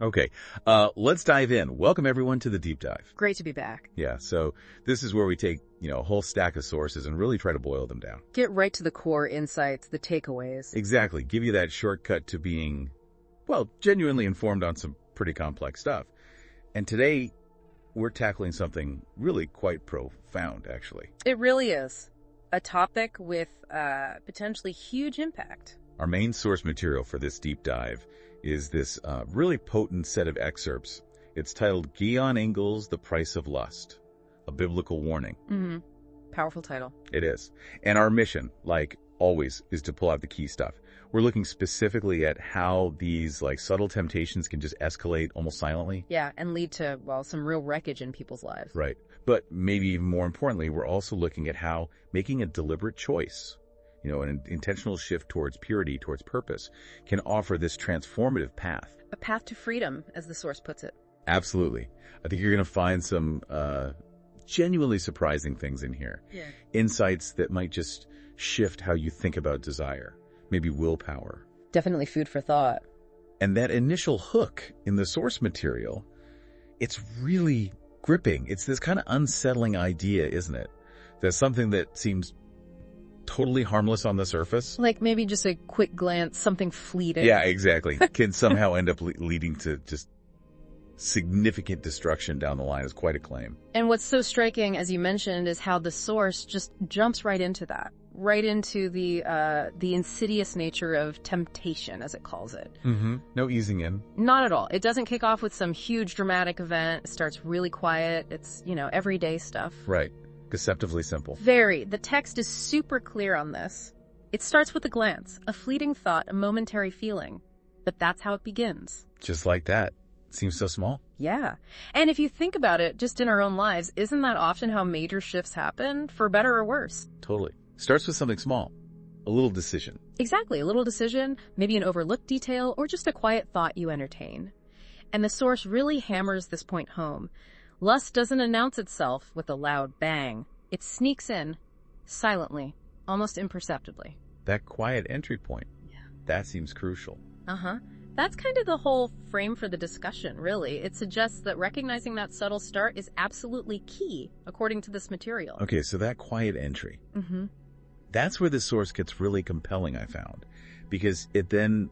Okay, let's dive in. Welcome everyone to the deep dive. Great to be back. Yeah, so this is where we take, a whole stack of sources and really try to boil them down. Get right to the core insights, the takeaways. Exactly. Give you that shortcut to being, genuinely informed on some pretty complex stuff. And today, we're tackling something really quite profound, actually. It really is. A topic with potentially huge impact. Our main source material for this deep dive is this really potent set of excerpts. It's titled Guion Engel's The Price of Lust, a biblical warning. Mm-hmm. Powerful title. It is. And our mission, like always, is to pull out the key stuff. We're looking specifically at how these subtle temptations can just escalate almost silently. Yeah, and lead to, some real wreckage in people's lives. Right. But maybe even more importantly, we're also looking at how making a deliberate choice, an intentional shift towards purity, towards purpose, can offer this transformative path. A path to freedom, as the source puts it. Absolutely. I think you're going to find some genuinely surprising things in here. Yeah. Insights that might just shift how you think about desire, maybe willpower. Definitely food for thought. And that initial hook in the source material, it's really gripping. It's this kind of unsettling idea, isn't it? There's something that seems totally harmless on the surface. Like maybe just a quick glance, something fleeting. Yeah, exactly. Can somehow end up leading to just significant destruction down the line is quite a claim. And what's so striking, as you mentioned, is how the source just jumps right into that. Right into the insidious nature of temptation, as it calls it. Mm-hmm. No easing in. Not at all. It doesn't kick off with some huge dramatic event. It starts really quiet. It's, everyday stuff. Right. Deceptively simple. Very. The text is super clear on this. It starts with a glance, a fleeting thought, a momentary feeling. But that's how it begins. Just like that. Seems so small. Yeah. And if you think about it, just in our own lives, isn't that often how major shifts happen, for better or worse? Totally. Starts with something small. A little decision. Exactly. A little decision, maybe an overlooked detail, or just a quiet thought you entertain. And the source really hammers this point home. Lust doesn't announce itself with a loud bang. It sneaks in, silently, almost imperceptibly. That quiet entry point. Yeah. That seems crucial. Uh-huh. That's kind of the whole frame for the discussion, really. It suggests that recognizing that subtle start is absolutely key, according to this material. Okay, so that quiet entry. Mm-hmm. That's where the source gets really compelling, I found. Because it then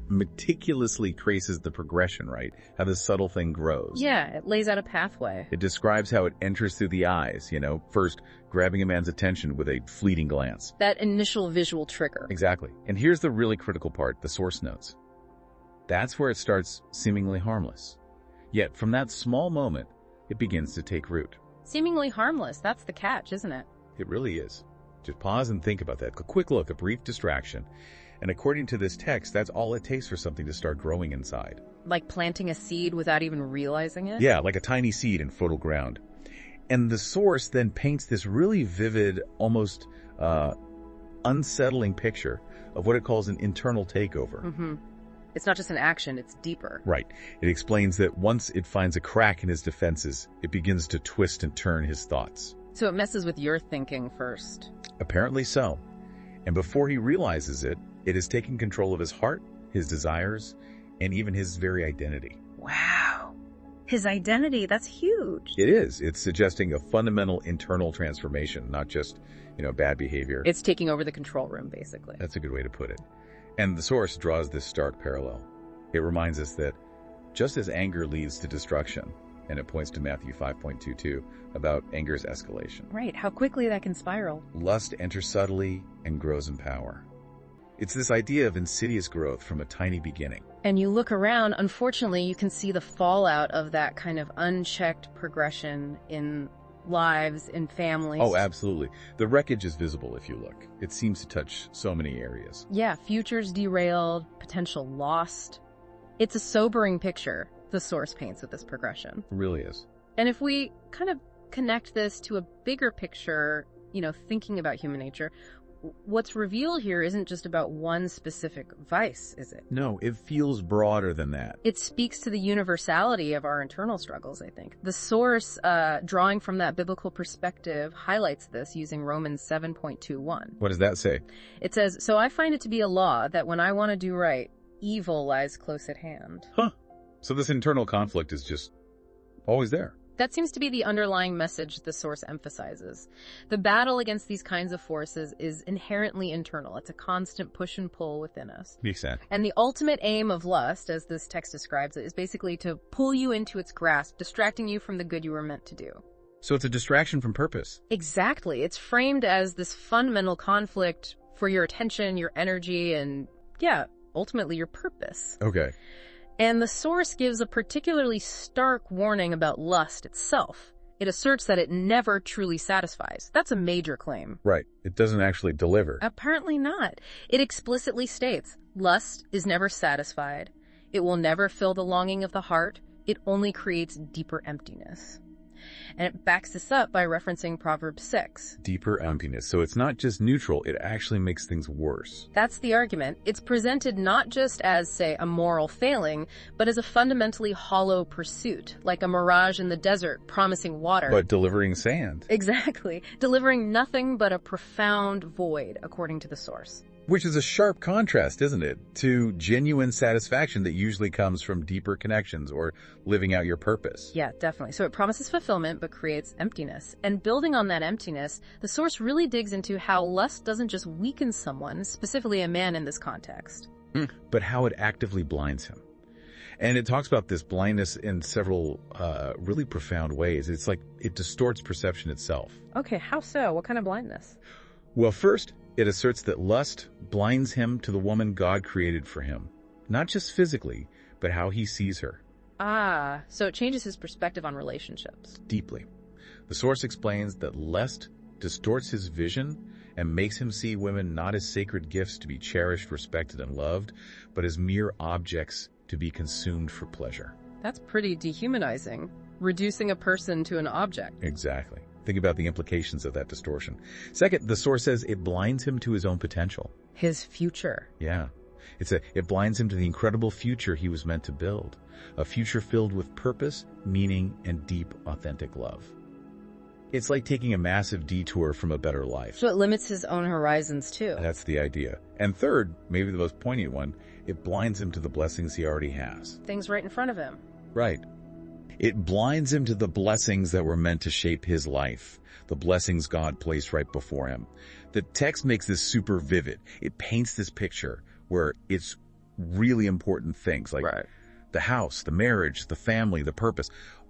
meticulously traces the progression, right? How the subtle thing grows. Yeah, it lays out a pathway. It describes how it enters through the eyes, first grabbing a man's attention with a fleeting glance. That initial visual trigger. Exactly. And here's the really critical part, the source notes. That's where it starts seemingly harmless. Yet from that small moment, it begins to take root. Seemingly harmless, that's the catch, isn't it? It really is. Just pause and think about that. A quick look, a brief distraction. And according to this text, that's all it takes for something to start growing inside. Like planting a seed without even realizing it? Yeah, like a tiny seed in fertile ground. And the source then paints this really vivid, almost unsettling picture of what it calls an internal takeover. Mm-hmm. It's not just an action, it's deeper. Right. It explains that once it finds a crack in his defenses, it begins to twist and turn his thoughts. So it messes with your thinking first. Apparently so. And before he realizes it, it has taken control of his heart, his desires, and even his very identity. Wow. His identity, that's huge. It is. It's suggesting a fundamental internal transformation, not just, bad behavior. It's taking over the control room, basically. That's a good way to put it. And the source draws this stark parallel. It reminds us that just as anger leads to destruction, and it points to Matthew 5.22 about anger's escalation. Right, how quickly that can spiral. Lust enters subtly and grows in power. It's this idea of insidious growth from a tiny beginning. And you look around, unfortunately, you can see the fallout of that kind of unchecked progression in lives, in families. Oh, absolutely. The wreckage is visible if you look. It seems to touch so many areas. Yeah, futures derailed, potential lost. It's a sobering picture the source paints with this progression. It really is. And if we kind of connect this to a bigger picture, thinking about human nature, what's revealed here isn't just about one specific vice, is it? No, it feels broader than that. It speaks to the universality of our internal struggles, I think. The source, drawing from that biblical perspective, highlights this using Romans 7.21. What does that say? It says, "So I find it to be a law that when I want to do right, evil lies close at hand. Huh. So this internal conflict is just always there. That seems to be the underlying message the source emphasizes. The battle against these kinds of forces is inherently internal. It's a constant push and pull within us. Makes sense. And the ultimate aim of lust, as this text describes it, is basically to pull you into its grasp, distracting you from the good you were meant to do. So it's a distraction from purpose. Exactly. It's framed as this fundamental conflict for your attention, your energy, and, ultimately your purpose. Okay. And the source gives a particularly stark warning about lust itself. It asserts that it never truly satisfies. That's a major claim. Right. It doesn't actually deliver. Apparently not. It explicitly states, lust is never satisfied. It will never fill the longing of the heart. It only creates deeper emptiness. And it backs this up by referencing Proverbs 6. Deeper emptiness. So it's not just neutral, it actually makes things worse. That's the argument. It's presented not just as, say, a moral failing, but as a fundamentally hollow pursuit, like a mirage in the desert promising water. But delivering sand. Exactly. Delivering nothing but a profound void, according to the source. Which is a sharp contrast, isn't it, to genuine satisfaction that usually comes from deeper connections or living out your purpose. Yeah, definitely. So it promises fulfillment but creates emptiness. And building on that emptiness, the source really digs into how lust doesn't just weaken someone, specifically a man in this context, but how it actively blinds him. And it talks about this blindness in several really profound ways. It's like it distorts perception itself. Okay, how so? What kind of blindness? Well, first, it asserts that lust blinds him to the woman God created for him. Not just physically, but how he sees her. Ah, so it changes his perspective on relationships. Deeply. The source explains that lust distorts his vision and makes him see women not as sacred gifts to be cherished, respected, and loved, but as mere objects to be consumed for pleasure. That's pretty dehumanizing, reducing a person to an object. Exactly. Think about the implications of that distortion. Second, the source says it blinds him to his own potential. His future. Yeah. It blinds him to the incredible future he was meant to build. A future filled with purpose, meaning, and deep, authentic love. It's like taking a massive detour from a better life. So it limits his own horizons too. That's the idea. And third, maybe the most poignant one, it blinds him to the blessings he already has. Things right in front of him. Right. It blinds him to the blessings that were meant to shape his life, the blessings God placed right before him. The text makes this super vivid. It paints this picture where it's really important things like the house, the marriage, the family, the purpose.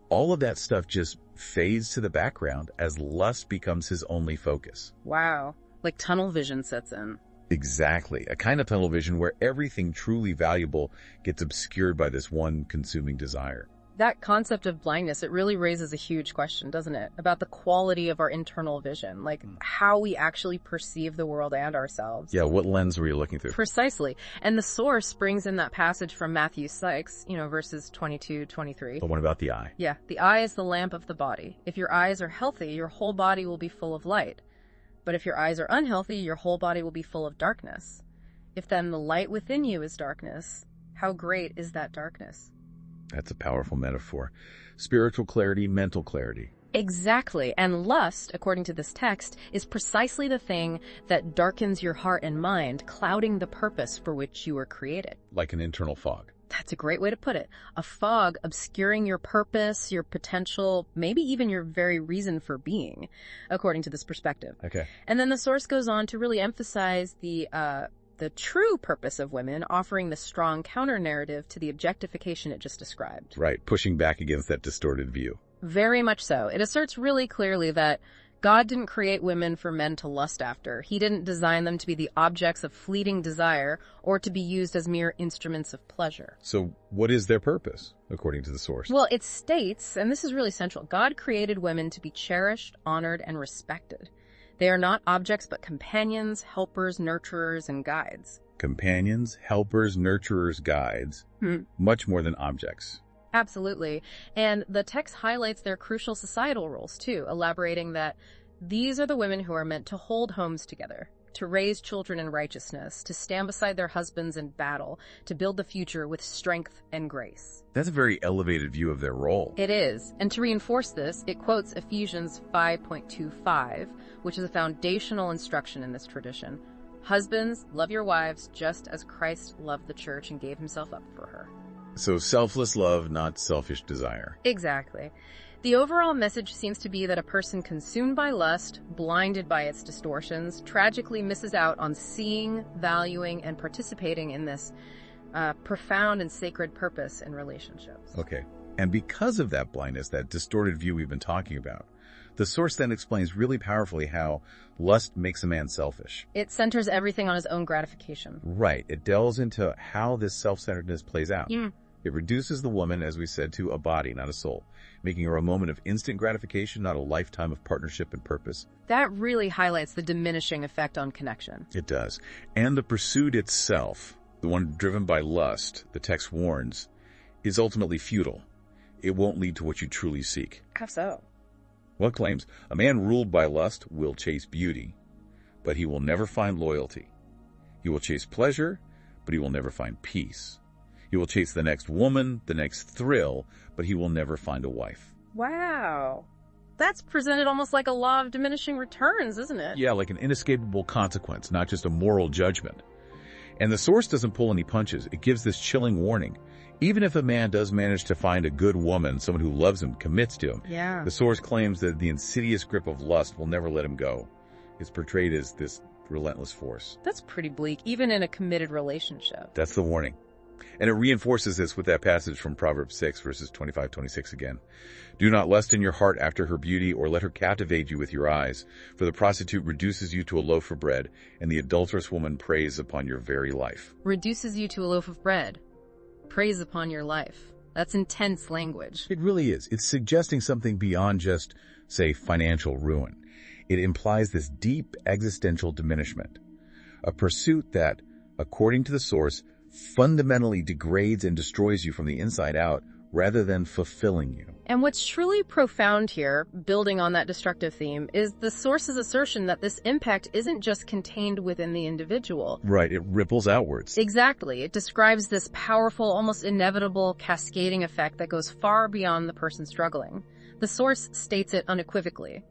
All of that stuff just fades to the background as lust becomes his only focus. Wow. Like tunnel vision sets in. Exactly. A kind of tunnel vision where everything truly valuable gets obscured by this one consuming desire. That concept of blindness, it really raises a huge question, doesn't it? About the quality of our internal vision, like how we actually perceive the world and ourselves. Yeah, what lens were you looking through? Precisely. And the source brings in that passage from Matthew 6, verses 22, 23. The one about the eye. Yeah, the eye is the lamp of the body. If your eyes are healthy, your whole body will be full of light. But if your eyes are unhealthy, your whole body will be full of darkness. If then the light within you is darkness, how great is that darkness? That's a powerful metaphor. Spiritual clarity, mental clarity. Exactly. And lust, according to this text, is precisely the thing that darkens your heart and mind, clouding the purpose for which you were created. Like an internal fog. That's a great way to put it. A fog obscuring your purpose, your potential, maybe even your very reason for being, according to this perspective. Okay. And then the source goes on to really emphasize the true purpose of women, offering the strong counter-narrative to the objectification it just described. Right, pushing back against that distorted view. Very much so. It asserts really clearly that God didn't create women for men to lust after. He didn't design them to be the objects of fleeting desire or to be used as mere instruments of pleasure. So what is their purpose, according to the source? Well, it states, and this is really central, God created women to be cherished, honored, and respected. They are not objects, but companions, helpers, nurturers, and guides. Companions, helpers, nurturers, guides. Much more than objects. Absolutely. And the text highlights their crucial societal roles, too, elaborating that these are the women who are meant to hold homes together, to raise children in righteousness, to stand beside their husbands in battle, to build the future with strength and grace. That's a very elevated view of their role. It is. And to reinforce this, it quotes Ephesians 5.25, which is a foundational instruction in this tradition. Husbands, love your wives just as Christ loved the church and gave himself up for her. So selfless love, not selfish desire. Exactly. The overall message seems to be that a person consumed by lust, blinded by its distortions, tragically misses out on seeing, valuing, and participating in this profound and sacred purpose in relationships. Okay. And because of that blindness, that distorted view we've been talking about, the source then explains really powerfully how lust makes a man selfish. It centers everything on his own gratification. Right. It delves into how this self-centeredness plays out. Yeah. It reduces the woman, as we said, to a body, not a soul, making her a moment of instant gratification, not a lifetime of partnership and purpose. That really highlights the diminishing effect on connection. It does. And the pursuit itself, the one driven by lust, the text warns, is ultimately futile. It won't lead to what you truly seek. How so? Well, it claims, a man ruled by lust will chase beauty, but he will never find loyalty. He will chase pleasure, but he will never find peace. He will chase the next woman, the next thrill, but he will never find a wife. Wow. That's presented almost like a law of diminishing returns, isn't it? Yeah, like an inescapable consequence, not just a moral judgment. And the source doesn't pull any punches. It gives this chilling warning. Even if a man does manage to find a good woman, someone who loves him, commits to him, Yeah. the source claims that the insidious grip of lust will never let him go. It's portrayed as this relentless force. That's pretty bleak, even in a committed relationship. That's the warning. And it reinforces this with that passage from Proverbs 6, verses 25-26 again. Do not lust in your heart after her beauty, or let her captivate you with your eyes. For the prostitute reduces you to a loaf of bread, and the adulterous woman preys upon your very life. Reduces you to a loaf of bread. Preys upon your life. That's intense language. It really is. It's suggesting something beyond just, say, financial ruin. It implies this deep existential diminishment. A pursuit that, according to the source, fundamentally degrades and destroys you from the inside out rather than fulfilling you. And what's truly profound here, building on that destructive theme, is the source's assertion that this impact isn't just contained within the individual. Right, it ripples outwards. Exactly. It describes this powerful, almost inevitable cascading effect that goes far beyond the person struggling. The source states it unequivocally.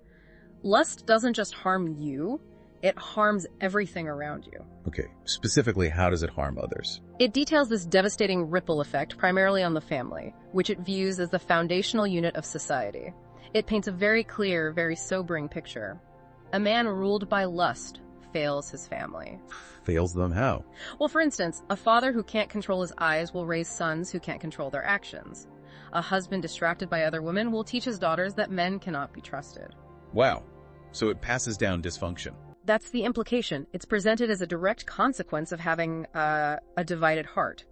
Lust doesn't just harm you, it harms everything around you. Okay, specifically, how does it harm others? It details this devastating ripple effect primarily on the family, which it views as the foundational unit of society. It paints a very clear, very sobering picture. A man ruled by lust fails his family. Fails them how? Well, for instance, a father who can't control his eyes will raise sons who can't control their actions. A husband distracted by other women will teach his daughters that men cannot be trusted. Wow. So it passes down dysfunction. That's the implication. It's presented as a direct consequence of having a divided heart.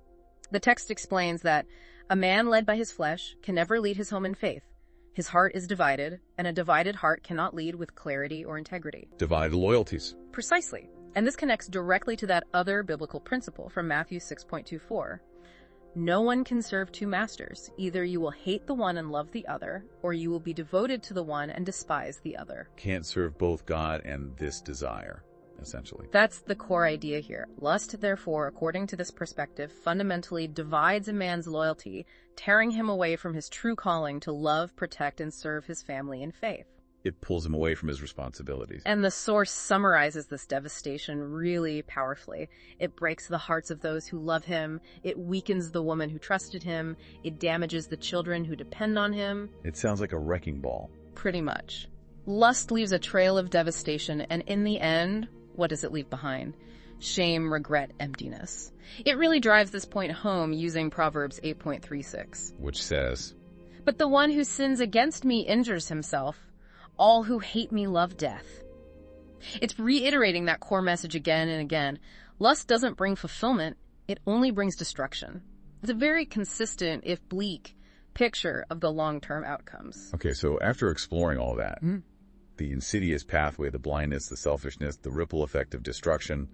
The text explains that a man led by his flesh can never lead his home in faith. His heart is divided, and a divided heart cannot lead with clarity or integrity. Divided loyalties. Precisely. And this connects directly to that other biblical principle from Matthew 6.24. No one can serve two masters. Either you will hate the one and love the other, or you will be devoted to the one and despise the other. Can't serve both God and this desire, essentially. That's the core idea here. Lust, therefore, according to this perspective, fundamentally divides a man's loyalty, tearing him away from his true calling to love, protect, and serve his family in faith. It pulls him away from his responsibilities. And the source summarizes this devastation really powerfully. It breaks the hearts of those who love him. It weakens the woman who trusted him. It damages the children who depend on him. It sounds like a wrecking ball. Pretty much. Lust leaves a trail of devastation, and in the end, what does it leave behind? Shame, regret, emptiness. It really drives this point home using Proverbs 8.36. Which says, But the one who sins against me injures himself. All who hate me love death. It's reiterating that core message again and again. Lust doesn't bring fulfillment, it only brings destruction. It's a very consistent, if bleak, picture of the long-term outcomes. Okay, so after exploring all that, the insidious pathway, the blindness, the selfishness, the ripple effect of destruction,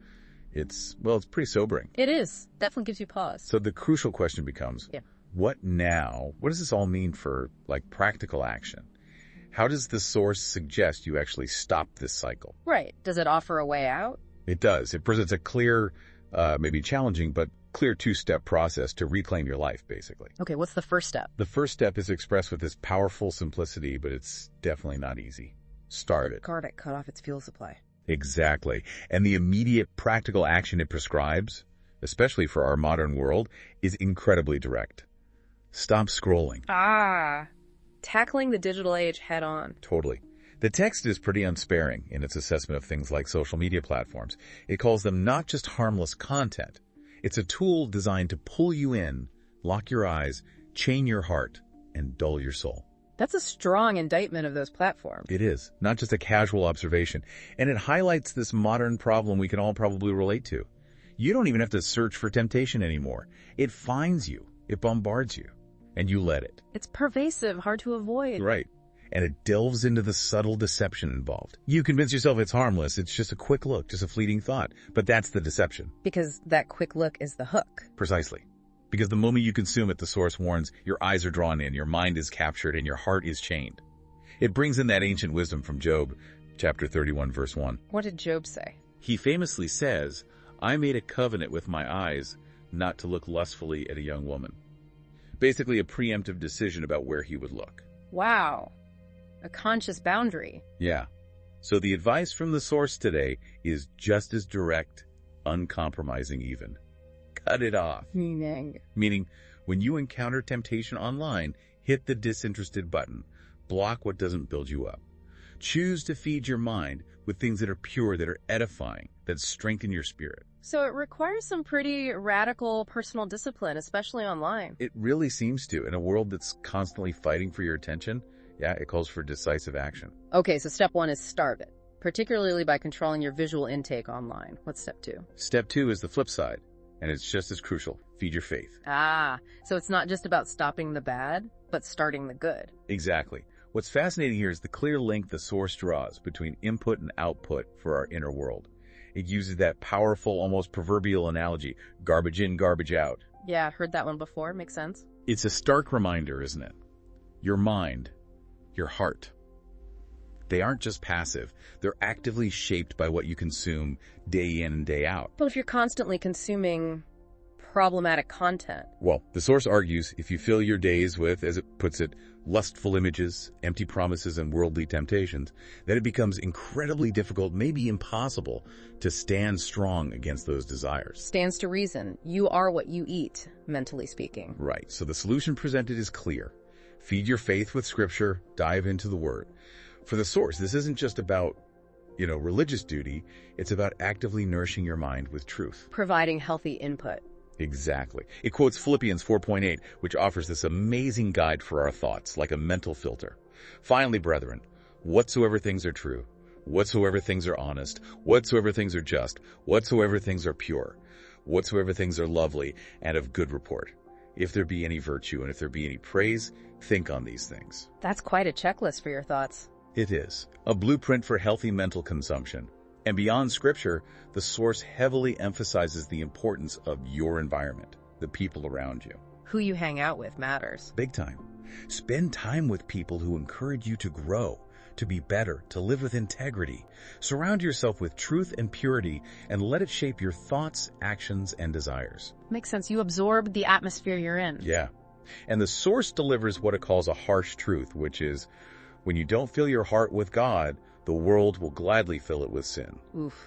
it's pretty sobering. It is. Definitely gives you pause. So the crucial question becomes, what now? What does this all mean for, practical action? How does the source suggest you actually stop this cycle? Right. Does it offer a way out? It does. It presents a clear, maybe challenging, but clear two-step process to reclaim your life, basically. Okay, what's the first step? The first step is expressed with this powerful simplicity, but it's definitely not easy. Start it. Got off its fuel supply. Exactly. And the immediate practical action it prescribes, especially for our modern world, is incredibly direct. Stop scrolling. Ah, tackling the digital age head on. Totally. The text is pretty unsparing in its assessment of things like social media platforms. It calls them not just harmless content. It's a tool designed to pull you in, lock your eyes, chain your heart, and dull your soul. That's a strong indictment of those platforms. It is, not just a casual observation. And it highlights this modern problem we can all probably relate to. You don't even have to search for temptation anymore. It finds you, it bombards you, and you let it. It's pervasive, hard to avoid. Right. And it delves into the subtle deception involved. You convince yourself it's harmless, it's just a quick look, just a fleeting thought. But that's the deception. Because that quick look is the hook. Precisely. Because the moment you consume it, the source warns, your eyes are drawn in, your mind is captured, and your heart is chained. It brings in that ancient wisdom from Job, chapter 31, verse 1. What did Job say? He famously says, I made a covenant with my eyes not to look lustfully at a young woman. Basically a preemptive decision about where he would look. Wow. A conscious boundary. Yeah. So the advice from the source today is just as direct, uncompromising even. Cut it off. Meaning, when you encounter temptation online, hit the disinterested button. Block what doesn't build you up. Choose to feed your mind with things that are pure, that are edifying, that strengthen your spirit. So it requires some pretty radical personal discipline, especially online. It really seems to. In a world that's constantly fighting for your attention, yeah, it calls for decisive action. Okay, so step 1 is starve it, particularly by controlling your visual intake online. What's step 2? Step 2 is the flip side, and it's just as crucial. Feed your faith. Ah, so it's not just about stopping the bad, but starting the good. Exactly. What's fascinating here is the clear link the source draws between input and output for our inner world. It uses that powerful, almost proverbial analogy, garbage in, garbage out. Yeah, heard that one before. Makes sense. It's a stark reminder, isn't it? Your mind, your heart, they aren't just passive. They're actively shaped by what you consume day in and day out. But if you're constantly consuming problematic content. Well, the source argues if you fill your days with, as it puts it, lustful images, empty promises, and worldly temptations, then it becomes incredibly difficult, maybe impossible, to stand strong against those desires. Stands to reason. You are what you eat, mentally speaking. Right. So the solution presented is clear. Feed your faith with Scripture, dive into the Word. For the source, this isn't just about, religious duty. It's about actively nourishing your mind with truth. Providing healthy input. Exactly. It quotes Philippians 4.8, which offers this amazing guide for our thoughts, like a mental filter. Finally, brethren, whatsoever things are true, whatsoever things are honest, whatsoever things are just, whatsoever things are pure, whatsoever things are lovely and of good report. If there be any virtue and if there be any praise, think on these things. That's quite a checklist for your thoughts. It is. A blueprint for healthy mental consumption. And beyond Scripture, the source heavily emphasizes the importance of your environment, the people around you. Who you hang out with matters. Big time. Spend time with people who encourage you to grow, to be better, to live with integrity. Surround yourself with truth and purity and let it shape your thoughts, actions, and desires. Makes sense. You absorb the atmosphere you're in. Yeah. And the source delivers what it calls a harsh truth, which is, when you don't fill your heart with God, the world will gladly fill it with sin. Oof.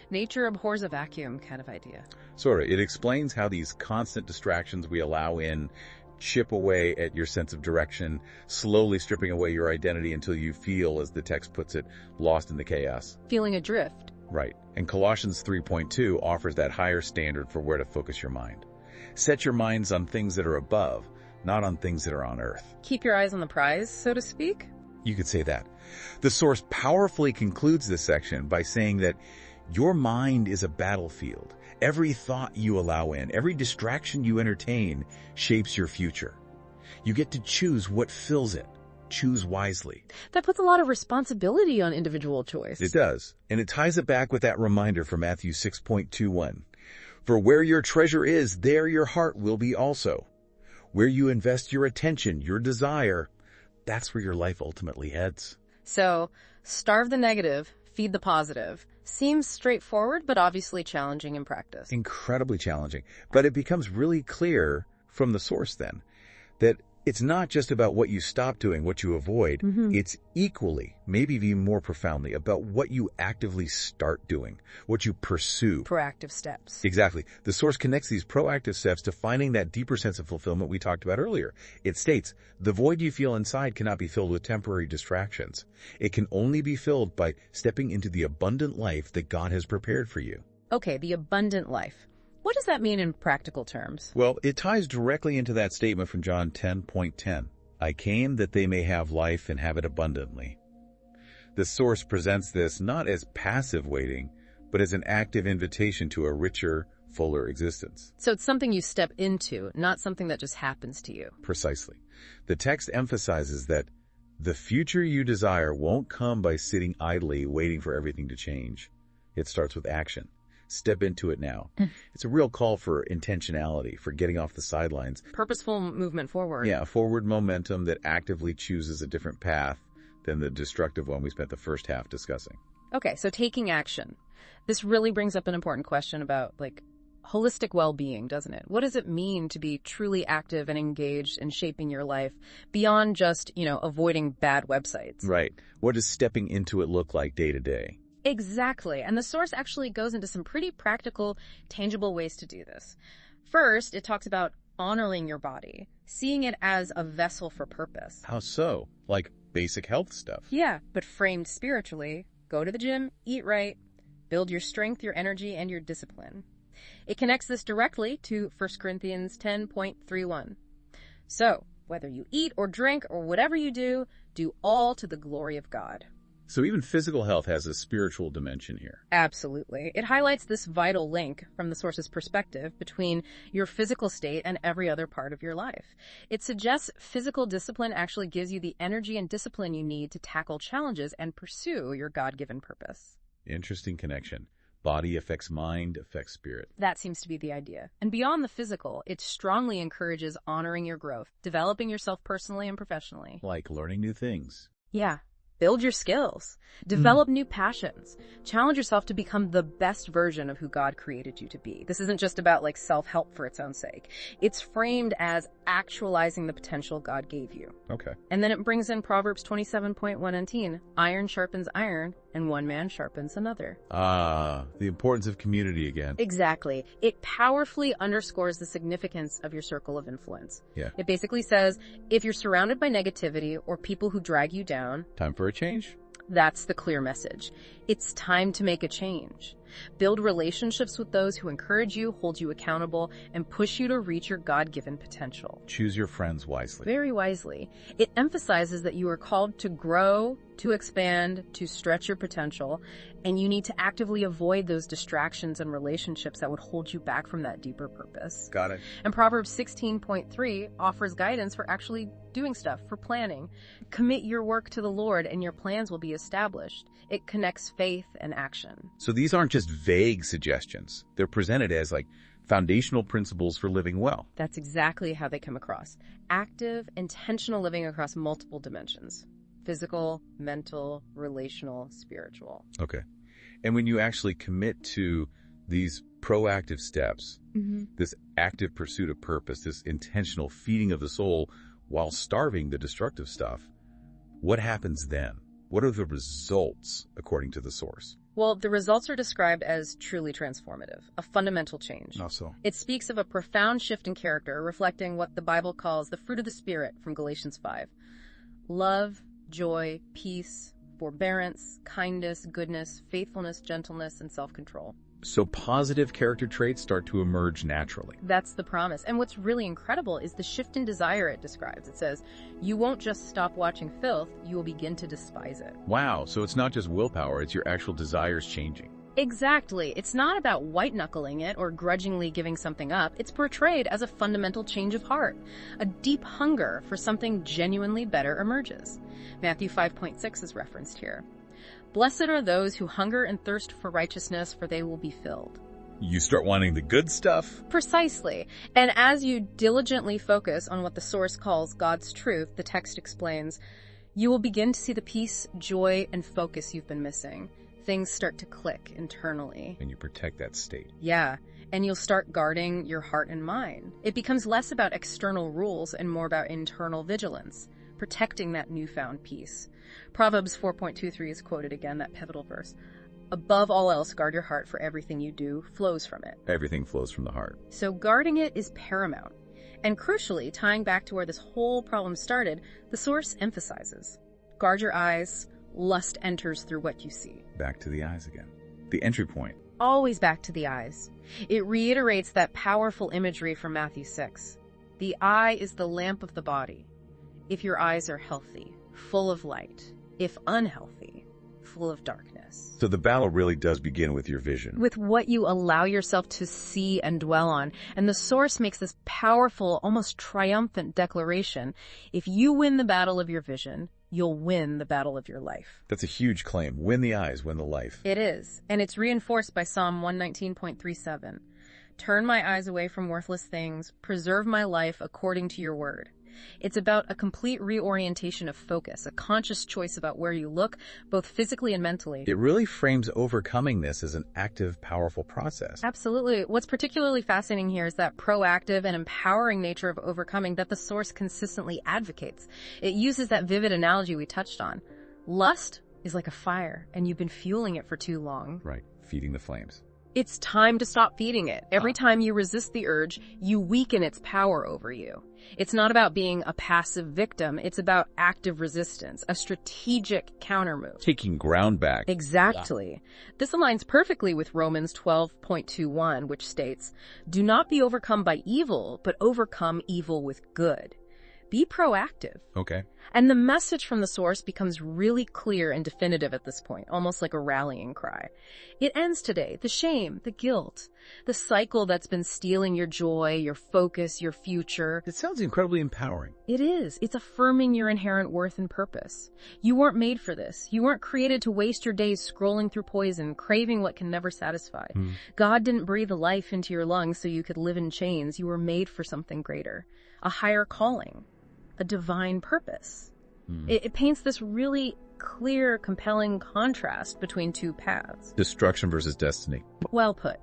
Nature abhors a vacuum kind of idea. Sort of. It explains how these constant distractions we allow in chip away at your sense of direction, slowly stripping away your identity until you feel, as the text puts it, lost in the chaos. Feeling adrift. Right. And Colossians 3.2 offers that higher standard for where to focus your mind. Set your minds on things that are above, not on things that are on earth. Keep your eyes on the prize, so to speak? You could say that. The source powerfully concludes this section by saying that your mind is a battlefield. Every thought you allow in, every distraction you entertain shapes your future. You get to choose what fills it. Choose wisely. That puts a lot of responsibility on individual choice. It does. And it ties it back with that reminder from Matthew 6.21. For where your treasure is, there your heart will be also. Where you invest your attention, your desire, that's where your life ultimately heads. So, starve the negative, feed the positive. Seems straightforward, but obviously challenging in practice. Incredibly challenging. But it becomes really clear from the source then that It's not just about what you stop doing, what you avoid. It's equally, maybe even more profoundly, about what you actively start doing, what you pursue. Proactive steps. Exactly. The source connects these proactive steps to finding that deeper sense of fulfillment we talked about earlier. It states, the void you feel inside cannot be filled with temporary distractions. It can only be filled by stepping into the abundant life that God has prepared for you. Okay, the abundant life. What does that mean in practical terms? Well, it ties directly into that statement from John 10:10. I came that they may have life and have it abundantly. The source presents this not as passive waiting, but as an active invitation to a richer, fuller existence. So it's something you step into, not something that just happens to you. Precisely. The text emphasizes that the future you desire won't come by sitting idly waiting for everything to change. It starts with action. Step into it now. It's a real call for intentionality, for getting off the sidelines. Purposeful movement forward. Yeah, forward momentum that actively chooses a different path than the destructive one we spent the first half discussing. Okay, so taking action. This really brings up an important question about, holistic well-being, doesn't it? What does it mean to be truly active and engaged in shaping your life beyond just, avoiding bad websites? Right. What does stepping into it look like day to day? Exactly. And the source actually goes into some pretty practical, tangible ways to do this. First, it talks about honoring your body, seeing it as a vessel for purpose. How so? Like basic health stuff. Yeah, but framed spiritually. Go to the gym, eat right, build your strength, your energy, and your discipline. It connects this directly to 1 Corinthians 10:31. So, whether you eat or drink or whatever you do all to the glory of God. So even physical health has a spiritual dimension here. Absolutely. It highlights this vital link from the source's perspective between your physical state and every other part of your life. It suggests physical discipline actually gives you the energy and discipline you need to tackle challenges and pursue your God-given purpose. Interesting connection. Body affects mind, affects spirit. That seems to be the idea. And beyond the physical, it strongly encourages honoring your growth, developing yourself personally and professionally. Like learning new things. Yeah. Build your skills. Develop new passions. Challenge yourself to become the best version of who God created you to be. This isn't just about self-help for its own sake. It's framed as actualizing the potential God gave you. Okay. And then it brings in Proverbs 27:1-19. Iron sharpens iron, and one man sharpens another. Ah, the importance of community again. Exactly. It powerfully underscores the significance of your circle of influence. Yeah. It basically says, if you're surrounded by negativity or people who drag you down, Time for a change? that's the clear message. It's time to make a change. Build relationships with those who encourage you, hold you accountable, and push you to reach your God-given potential. Choose your friends wisely. Very wisely. It emphasizes that you are called to grow, to expand, to stretch your potential, and you need to actively avoid those distractions and relationships that would hold you back from that deeper purpose. Got it. And Proverbs 16:3 offers guidance for actually doing stuff, for planning. Commit your work to the Lord and your plans will be established. It connects faith and action. So these aren't just vague suggestions. They're presented as foundational principles for living well. That's exactly how they come across. Active, intentional living across multiple dimensions. Physical, mental, relational, spiritual. Okay. And when you actually commit to these proactive steps, this active pursuit of purpose, this intentional feeding of the soul while starving the destructive stuff, what happens then? What are the results according to the source? Well, the results are described as truly transformative, a fundamental change. How so? It speaks of a profound shift in character, reflecting what the Bible calls the fruit of the Spirit from Galatians 5. Love, joy, peace, forbearance, kindness, goodness, faithfulness, gentleness, and self-control. So positive character traits start to emerge naturally. That's the promise. And what's really incredible is the shift in desire it describes. It says, you won't just stop watching filth, you will begin to despise it. Wow, so it's not just willpower, it's your actual desires changing. Exactly. It's not about white-knuckling it or grudgingly giving something up. It's portrayed as a fundamental change of heart. A deep hunger for something genuinely better emerges. Matthew 5:6 is referenced here. Blessed are those who hunger and thirst for righteousness, for they will be filled. You start wanting the good stuff? Precisely. And as you diligently focus on what the source calls God's truth, the text explains, you will begin to see the peace, joy, and focus you've been missing. Things start to click internally. And you protect that state. Yeah. and you'll start guarding your heart and mind. It becomes less about external rules and more about internal vigilance, protecting that newfound peace. Proverbs 4.23 is quoted again, that pivotal verse. Above all else, guard your heart, for everything you do flows from it. Everything flows from the heart. So guarding it is paramount. And crucially, tying back to where this whole problem started, the source emphasizes, guard your eyes, lust enters through what you see. Back to the eyes again. The entry point. Always back to the eyes. It reiterates that powerful imagery from Matthew 6. The eye is the lamp of the body. If your eyes are healthy, full of light. If unhealthy, full of darkness. So the battle really does begin with your vision. With what you allow yourself to see and dwell on. And the source makes this powerful, almost triumphant declaration. If you win the battle of your vision, you'll win the battle of your life. That's a huge claim. Win the eyes, win the life. It is. And it's reinforced by Psalm 119.37. Turn my eyes away from worthless things. Preserve my life according to your word. It's about a complete reorientation of focus, a conscious choice about where you look, both physically and mentally. It really frames overcoming this as an active, powerful process. Absolutely. What's particularly fascinating here is that proactive and empowering nature of overcoming that the source consistently advocates. It uses that vivid analogy we touched on. Lust is like a fire, and you've been fueling it for too long. Right. Feeding the flames. It's time to stop feeding it. Every time you resist the urge, you weaken its power over you. It's not about being a passive victim. It's about active resistance, a strategic countermove. Taking ground back. Exactly. Yeah. This aligns perfectly with Romans 12.21, which states, do not be overcome by evil, but overcome evil with good. Be proactive. Okay. And the message from the source becomes really clear and definitive at this point, almost like a rallying cry. It ends today. The shame, the guilt, the cycle that's been stealing your joy, your focus, your future. It sounds incredibly empowering. It is. It's affirming your inherent worth and purpose. You weren't made for this. You weren't created to waste your days scrolling through poison, craving what can never satisfy. God didn't breathe life into your lungs so you could live in chains. You were made for something greater, a higher calling. A divine purpose. It paints this really clear, compelling contrast between two paths. Destruction versus destiny. Well put.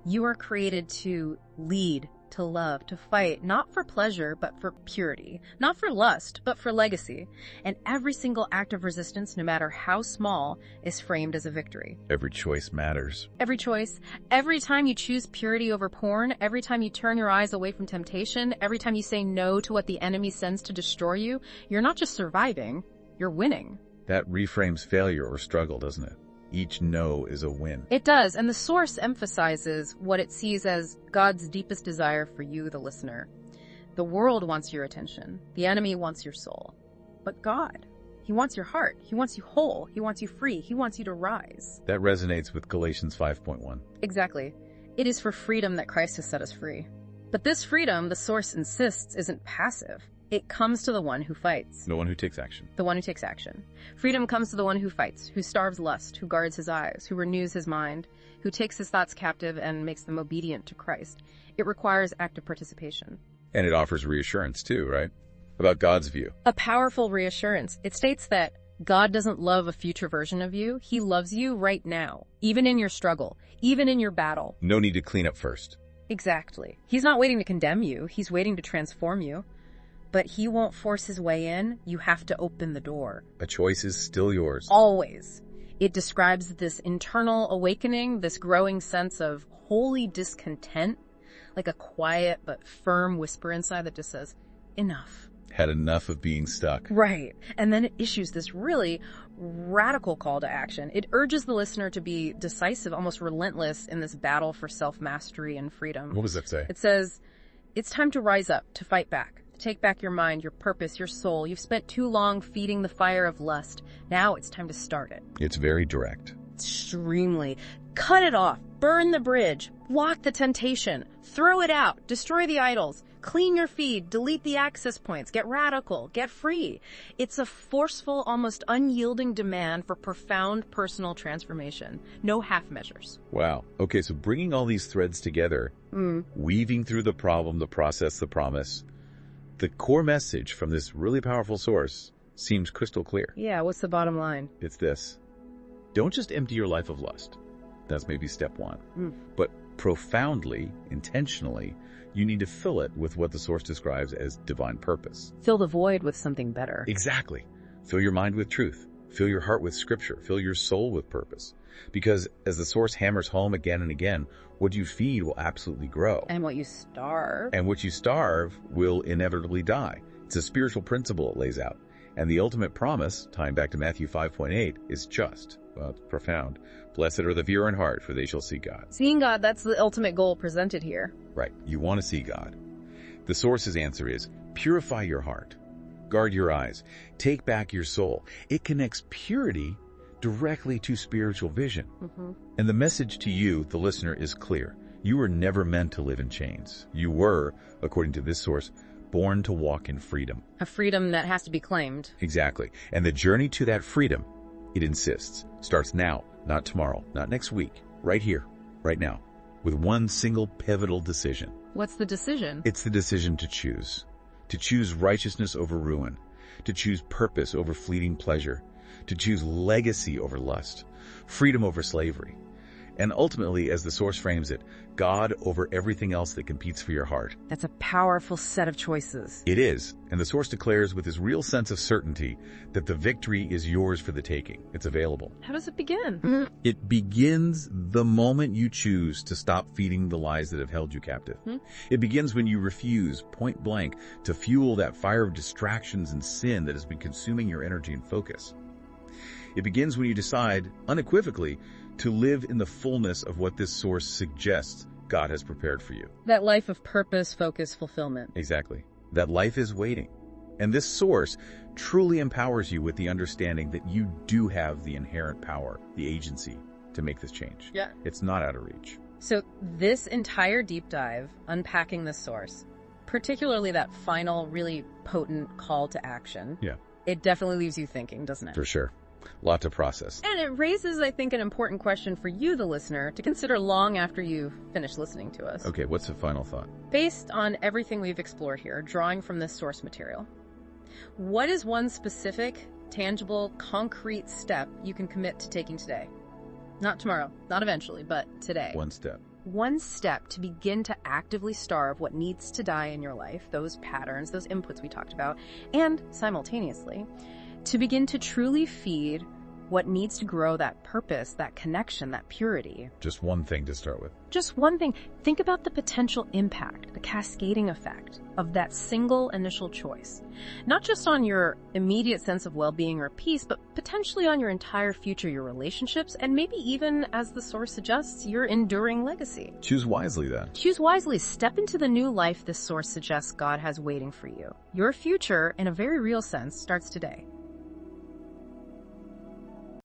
You are created to lead, to love, to fight, not for pleasure, but for purity. Not for lust, but for legacy. And every single act of resistance, no matter how small, is framed as a victory. Every choice matters. Every choice. Every time you choose purity over porn, every time you turn your eyes away from temptation, every time you say no to what the enemy sends to destroy you, you're not just surviving, you're winning. That reframes failure or struggle, doesn't it? Each no is a win. It does, and the source emphasizes what it sees as God's deepest desire for you, the listener. The world wants your attention. The enemy wants your soul. But God, He wants your heart. He wants you whole. He wants you free. He wants you to rise. That resonates with Galatians 5.1. Exactly. It is for freedom that Christ has set us free. But this freedom, the source insists, isn't passive. It comes to the one who fights. The one who takes action. The one who takes action. Freedom comes to the one who fights, who starves lust, who guards his eyes, who renews his mind, who takes his thoughts captive and makes them obedient to Christ. It requires active participation. And it offers reassurance too, right? About God's view. A powerful reassurance. It states that God doesn't love a future version of you. He loves you right now, even in your struggle, even in your battle. No need to clean up first. Exactly. He's not waiting to condemn you. He's waiting to transform you. But He won't force His way in. You have to open the door. A choice is still yours. Always. It describes this internal awakening, this growing sense of holy discontent, like a quiet but firm whisper inside that just says, enough. Had enough of being stuck. Right. And then it issues this really radical call to action. It urges the listener to be decisive, almost relentless in this battle for self-mastery and freedom. What does that say? It says, it's time to rise up, to fight back. Take back your mind, your purpose, your soul. You've spent too long feeding the fire of lust. Now it's time to start it. It's very direct. Extremely. Cut it off. Burn the bridge. Block the temptation. Throw it out. Destroy the idols. Clean your feed. Delete the access points. Get radical. Get free. It's a forceful, almost unyielding demand for profound personal transformation. No half measures. Wow. Okay, so bringing all these threads together, weaving through the problem, the process, the promise, the core message from this really powerful source seems crystal clear. Yeah, what's the bottom line? It's this. Don't just empty your life of lust. That's maybe step one. But profoundly, intentionally, you need to fill it with what the Source describes as divine purpose. Fill the void with something better. Exactly. Fill your mind with truth. Fill your heart with Scripture. Fill your soul with purpose. Because as the Source hammers home again and again, what you feed will absolutely grow. And what you starve. And what you starve will inevitably die. It's a spiritual principle it lays out. And the ultimate promise, tying back to Matthew 5.8, is just, well, it's profound. Blessed are the pure in heart, for they shall see God. Seeing God, that's the ultimate goal presented here. Right. You want to see God. The Source's answer is, purify your heart. Guard your eyes. Take back your soul. It connects purity directly to spiritual vision. And the message to you, the listener, is clear. You were never meant to live in chains. You were, according to this source, born to walk in freedom. A freedom that has to be claimed. Exactly. And the journey to that freedom, it insists, starts now, not tomorrow, not next week, right here, right now, with one single pivotal decision. What's the decision? It's the decision to choose. To choose righteousness over ruin. To choose purpose over fleeting pleasure. To choose legacy over lust. Freedom over slavery. And ultimately, as the Source frames it, God over everything else that competes for your heart. That's a powerful set of choices. It is. And the Source declares with this real sense of certainty that the victory is yours for the taking. It's available. How does it begin? It begins the moment you choose to stop feeding the lies that have held you captive. It begins when you refuse, point blank, to fuel that fire of distractions and sin that has been consuming your energy and focus. It begins when you decide, unequivocally, to live in the fullness of what this source suggests God has prepared for you. That life of purpose, focus, fulfillment. Exactly. That life is waiting. And this source truly empowers you with the understanding that you do have the inherent power, the agency to make this change. Yeah. It's not out of reach. So this entire deep dive, unpacking the source, particularly that final, really potent call to action, it definitely leaves you thinking, doesn't it? For sure. Lot to process. And it raises, I think, an important question for you, the listener, to consider long after you've finished listening to us. Okay, what's the final thought? Based on everything we've explored here, drawing from this source material, what is one specific, tangible, concrete step you can commit to taking today? Not tomorrow, not eventually, but today. One step. One step to begin to actively starve what needs to die in your life, those patterns, those inputs we talked about, and simultaneously, to begin to truly feed what needs to grow that purpose, that connection, that purity. Just one thing to start with. Just one thing. Think about the potential impact, the cascading effect of that single initial choice. Not just on your immediate sense of well-being or peace, but potentially on your entire future, your relationships, and maybe even, as the source suggests, your enduring legacy. Choose wisely then. Choose wisely. Step into the new life this source suggests God has waiting for you. Your future, in a very real sense, starts today.